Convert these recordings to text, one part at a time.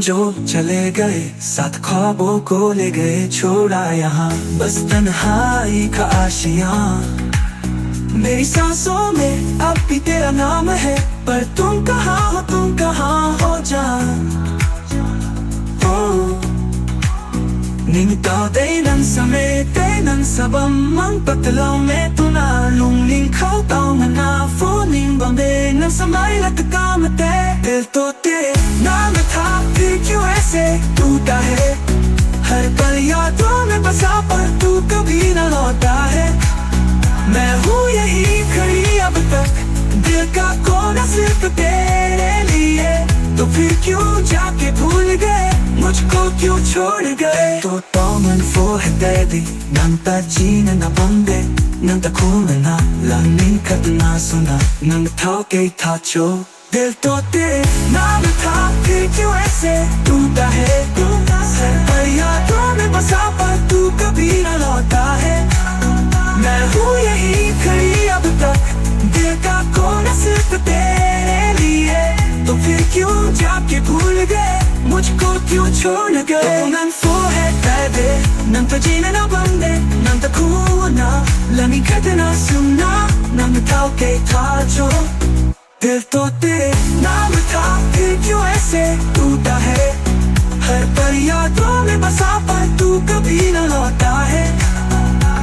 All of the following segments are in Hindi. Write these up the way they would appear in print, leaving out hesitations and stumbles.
जो चले गए साथ ख्वाबों को ले गए, छोड़ा यहाँ बस तन्हाई का आशियां। मेरी सांसों में अब भी तेरा नाम है, पर तुम कहाँ हो जान। Nimitaday ng samete ng sabam ang patalaw meto na lungling kautaw na nafuning bambe ng samay latakamate दिल तो तेरे नाम था फिर क्यों ऐसे टूटा है, हर पल यादों में बसा पर तू कभी न लौटा है। मैं हूँ यही खड़ी अब तक, दिल का कोना सिर्फ तेरे लिए, तो फिर क्यों जाके भूल गए मुझको क्यों छोड़ गए। Totoman fuhededi nang tajina na bande nang takuna na langning kadna suna nang tauke tacho दिल तो तेरे नाम था फिर क्यों ऐसे टूटा है, पर यादों में बसा पर तू कभी न लौटा है। मैं हूँ यही खड़ी अब तक, दिल का कोना सिर्फ तेरे लिए, तो फिर क्यों जाके भूल गए मुझको क्यों छोड़ गए। Totoman fuhededi nang tajina na bande nang takuna langning kadna suna nang tauke tacho दिल तो तेरे नाम था फिर क्यों ऐसे टूटा है, हर पल यादों में बसा पर तू कभी न लौटा है।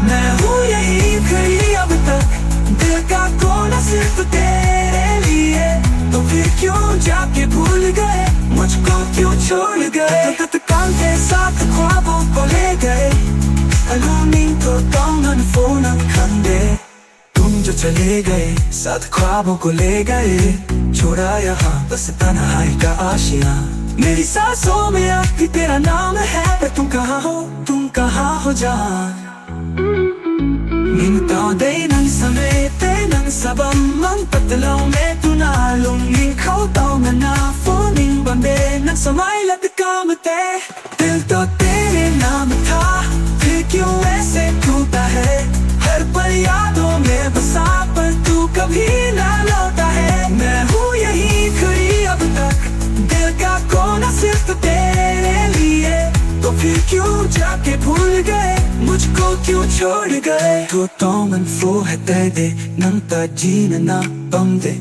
मैं हूँ यही खड़ी अब तक, दिल का कोना सिर्फ तेरे लिए, तो फिर क्यों जाके भूल गए मुझको क्यों छोड़ गए। तत्काल के साथ ख्वाबों को ले गए अलूनी तो तौमन फोनन खंडे तुम जो चले गए साथ ख्वाबों को ले गए, छोड़ा यहाँ बस तन्हाई का आशियां। मेरी सांसों में अब भी तेरा नाम है, पर तुम कहाँ हो जान। Nimitaday ng samete ng sabam ang patalaw meto na lunging kautaw na nafuning bambe ng samay latakamate दिल तो तेरे नाम था फिर क्यों ऐसे टूटा है, हर पल यादों में बसा पर तू कभी ना लौटा है। मैं हूँ यही खड़ी अब तक, दिल का कोना सिर्फ तेरे लिए, तो फिर क्यों जाके भूल गए मुझको क्यों छोड़ गए। Totoman fuhededi nang tajina na bamde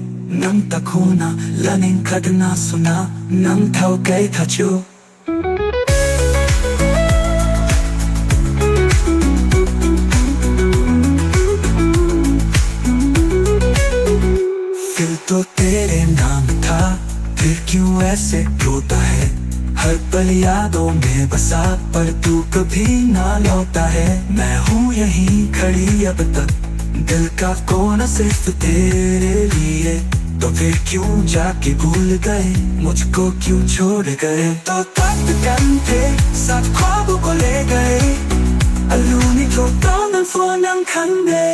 nang takuna langning kadna suna nang tauke tacho तो तेरे नाम था फिर क्यों ऐसे टूटा है, हर पल यादों में बसा पर तू कभी ना लौटा है। मैं हूँ यही खड़ी अब तक, दिल का कोना सिर्फ तेरे लिए, तो फिर क्यों जाके भूल गए मुझको क्यों छोड़ गए। तो तत्काल थे साथ ख्वाबों को ले गए अलूनी तो तौमन फोनन खंडे